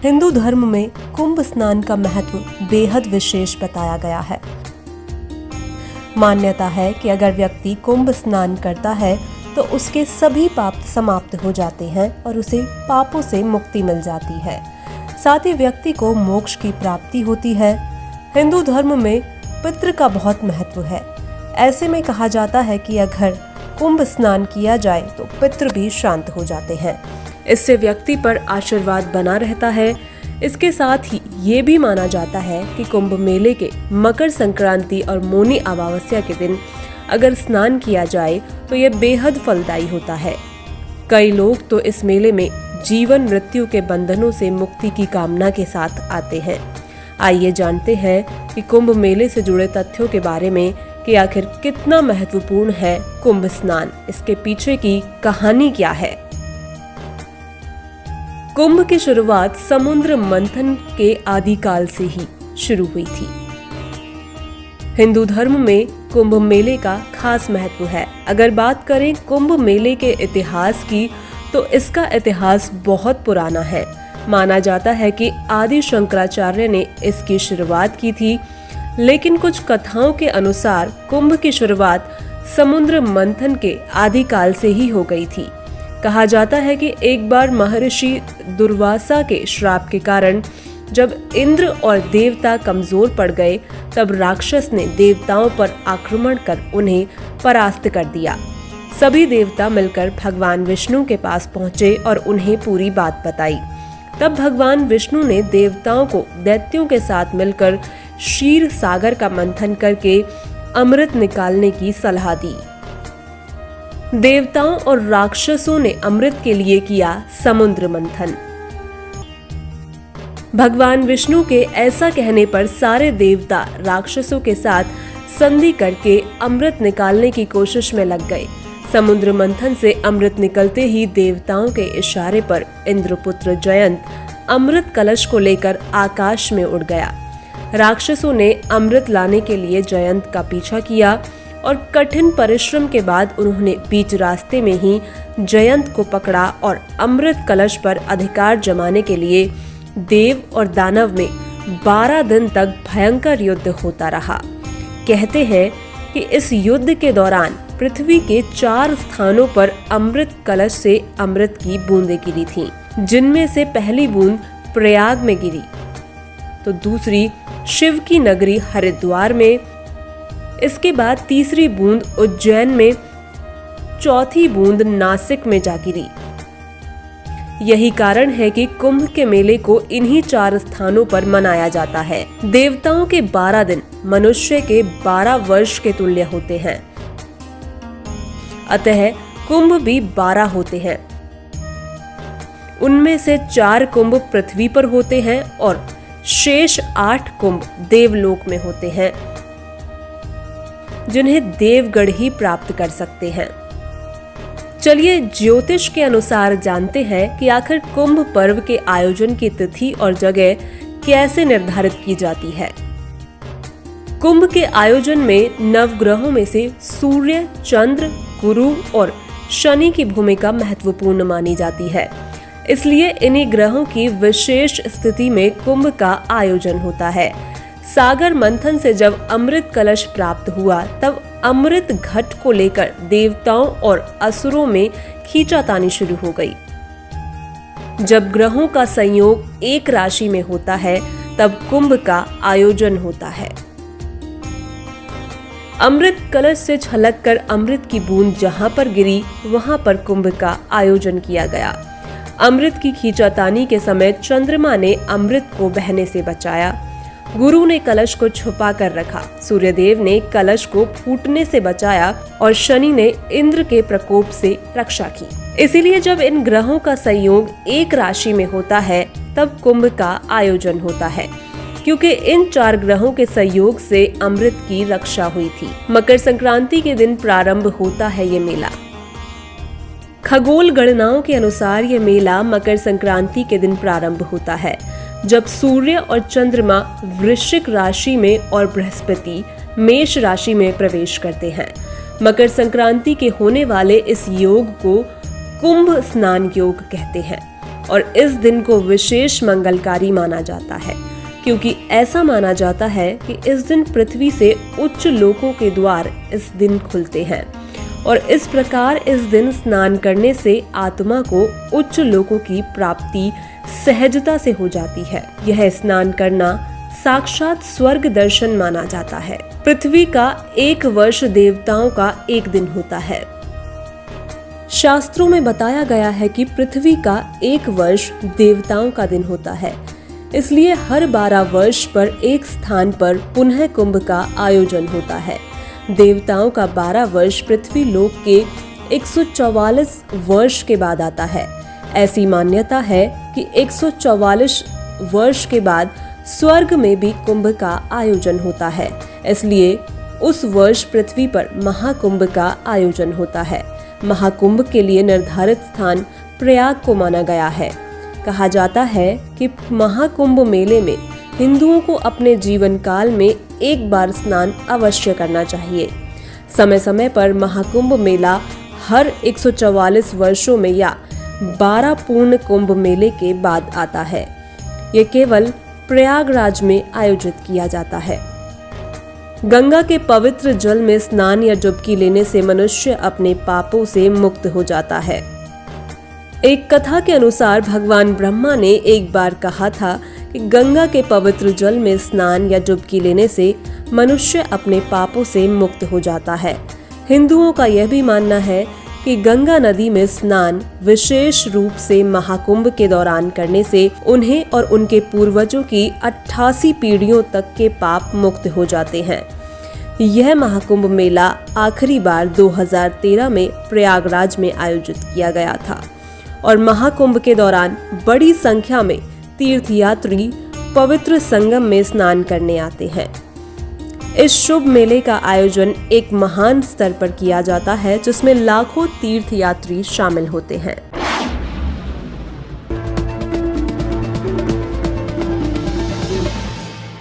हिंदू धर्म में कुंभ स्नान का महत्व बेहद विशेष बताया गया है। मान्यता है कि अगर व्यक्ति कुंभ स्नान करता है तो उसके सभी पाप समाप्त हो जाते हैं और उसे पापों से मुक्ति मिल जाती है। साथ ही व्यक्ति को मोक्ष की प्राप्ति होती है। हिंदू धर्म में पितृ का बहुत महत्व है। ऐसे में कहा जाता है कि अगर कुंभ स्नान किया जाए तो पितृ भी शांत हो जाते हैं। इससे व्यक्ति पर आशीर्वाद बना रहता है। इसके साथ ही ये भी माना जाता है कि कुंभ मेले के मकर संक्रांति और मौनी अमावस्या के दिन अगर स्नान किया जाए तो ये बेहद फलदायी होता है। कई लोग तो इस मेले में जीवन मृत्यु के बंधनों से मुक्ति की कामना के साथ आते हैं। आइए जानते हैं कि कुंभ मेले से जुड़े तथ्यों के बारे में कि आखिर कितना महत्वपूर्ण है कुंभ स्नान, इसके पीछे की कहानी क्या है। कुंभ की शुरुआत समुद्र मंथन के आदिकाल से ही शुरू हुई थी। हिंदू धर्म में कुंभ मेले का खास महत्व है। अगर बात करें कुंभ मेले के इतिहास की तो इसका इतिहास बहुत पुराना है। माना जाता है कि आदि शंकराचार्य ने इसकी शुरुआत की थी, लेकिन कुछ कथाओं के अनुसार कुंभ की शुरुआत समुद्र मंथन के आदिकाल से ही हो गई थी। कहा जाता है कि एक बार महर्षि दुर्वासा के श्राप के कारण जब इंद्र और देवता कमजोर पड़ गए, तब राक्षस ने देवताओं पर आक्रमण कर उन्हें परास्त कर दिया। सभी देवता मिलकर भगवान विष्णु के पास पहुंचे और उन्हें पूरी बात बताई। तब भगवान विष्णु ने देवताओं को दैत्यों के साथ मिलकर क्षीर सागर का मंथन करके अमृत निकालने की सलाह दी। देवताओं और राक्षसों ने अमृत के लिए किया समुद्र मंथन। भगवान विष्णु के ऐसा कहने पर सारे देवता राक्षसों के साथ संधि करके अमृत निकालने की कोशिश में लग गए। समुद्र मंथन से अमृत निकलते ही देवताओं के इशारे पर इंद्रपुत्र जयंत अमृत कलश को लेकर आकाश में उड़ गया। राक्षसों ने अमृत लाने के लिए जयंत का पीछा किया और कठिन परिश्रम के बाद उन्होंने बीच रास्ते में ही जयंत को पकड़ा और अमृत कलश पर अधिकार जमाने के लिए देव और दानव में 12 दिन तक भयंकर युद्ध होता रहा। कहते हैं कि इस युद्ध के दौरान पृथ्वी के 4 स्थानों पर अमृत कलश से अमृत की बूंदें गिरी थीं, जिनमें से पहली बूंद प्रयाग में गिरी, तो दूसरी शिव की नगरी हरिद्वार में, इसके बाद तीसरी बूंद उज्जैन में, चौथी बूंद नासिक में जा गिरी। यही कारण है कि कुंभ के मेले को इन्हीं 4 स्थानों पर मनाया जाता है। देवताओं के 12 दिन मनुष्य के 12 वर्ष के तुल्य होते हैं, अतः कुंभ भी 12 होते हैं। उनमें से 4 कुंभ पृथ्वी पर होते हैं और शेष 8 कुंभ देवलोक में होते हैं, जिन्हें देवगण ही प्राप्त कर सकते हैं। चलिए ज्योतिष के अनुसार जानते हैं कि आखिर कुंभ पर्व के आयोजन की तिथि और जगह कैसे निर्धारित की जाती है। कुंभ के आयोजन में नवग्रहों में से सूर्य, चंद्र, गुरु और शनि की भूमिका महत्वपूर्ण मानी जाती है। इसलिए इन्हीं ग्रहों की विशेष स्थिति में कुंभ का आयोजन होता है। सागर मंथन से जब अमृत कलश प्राप्त हुआ, तब अमृत घट को लेकर देवताओं और असुरों में खींचातानी शुरू हो गई। जब ग्रहों का संयोग एक राशि में होता है, तब कुंभ का आयोजन होता है। अमृत कलश से छलककर अमृत की बूंद जहां पर गिरी, वहां पर कुंभ का आयोजन किया गया। अमृत की खींचातानी के समय चंद्रमा ने अमृत को बहने से बचाया, गुरु ने कलश को छुपा कर रखा, सूर्यदेव ने कलश को फूटने से बचाया और शनि ने इंद्र के प्रकोप से रक्षा की। इसीलिए जब इन ग्रहों का संयोग एक राशि में होता है, तब कुंभ का आयोजन होता है, क्योंकि इन 4 ग्रहों के सहयोग से अमृत की रक्षा हुई थी। मकर संक्रांति के दिन प्रारंभ होता है ये मेला। खगोल गणनाओं के अनुसार ये मेला मकर संक्रांति के दिन प्रारंभ होता है, जब सूर्य और चंद्रमा वृश्चिक राशि में और बृहस्पति मेष राशि में प्रवेश करते हैं। मकर संक्रांति के होने वाले इस योग को कुंभ स्नान योग कहते हैं। और इस दिन को विशेष मंगलकारी माना जाता है, क्योंकि ऐसा माना जाता है कि इस दिन पृथ्वी से उच्च लोकों के द्वार इस दिन खुलते हैं और इस प्रकार इस दिन स्नान करने से आत्मा को उच्च लोकों की प्राप्ति सहजता से हो जाती है। यह स्नान करना साक्षात स्वर्ग दर्शन माना जाता है। पृथ्वी का 1 वर्ष देवताओं का 1 दिन होता है। शास्त्रों में बताया गया है कि पृथ्वी का 1 वर्ष देवताओं का दिन होता है, इसलिए हर 12 वर्ष पर एक स्थान पर पुनः कुंभ का आयोजन होता है। देवताओं का 12 वर्ष पृथ्वी लोक के 144 वर्ष के बाद आता है। ऐसी मान्यता है कि 144 वर्ष के बाद स्वर्ग में भी कुंभ का आयोजन होता है, इसलिए उस वर्ष पृथ्वी पर महाकुंभ का आयोजन होता है। महाकुंभ के लिए निर्धारित स्थान प्रयाग को माना गया है। कहा जाता है कि महाकुंभ मेले में हिंदुओं को अपने जीवन काल में एक बार स्नान अवश्य करना चाहिए। समय समय पर महाकुंभ मेला हर 144 वर्षों में या 12 पूर्ण कुंभ मेले के बाद आता है। ये केवल प्रयागराज में आयोजित किया जाता है। गंगा के पवित्र जल में स्नान या डुबकी लेने से मनुष्य अपने पापों से मुक्त हो जाता है। एक कथा के अनुसार भगवान ब्रह्मा ने एक बार कहा था कि गंगा के पवित्र जल में स्नान या डुबकी लेने से मनुष्य अपने पापों से मुक्त हो जाता है। हिंदुओं का यह भी मानना है कि गंगा नदी में स्नान विशेष रूप से महाकुंभ के दौरान करने से उन्हें और उनके पूर्वजों की 88 पीढ़ियों तक के पाप मुक्त हो जाते हैं। यह महाकुंभ मेला आखिरी बार 2013 में प्रयागराज में आयोजित किया गया था और महाकुंभ के दौरान बड़ी संख्या में तीर्थयात्री पवित्र संगम में स्नान करने आते हैं। इस शुभ मेले का आयोजन एक महान स्तर पर किया जाता है, जिसमें लाखों तीर्थयात्री शामिल होते हैं।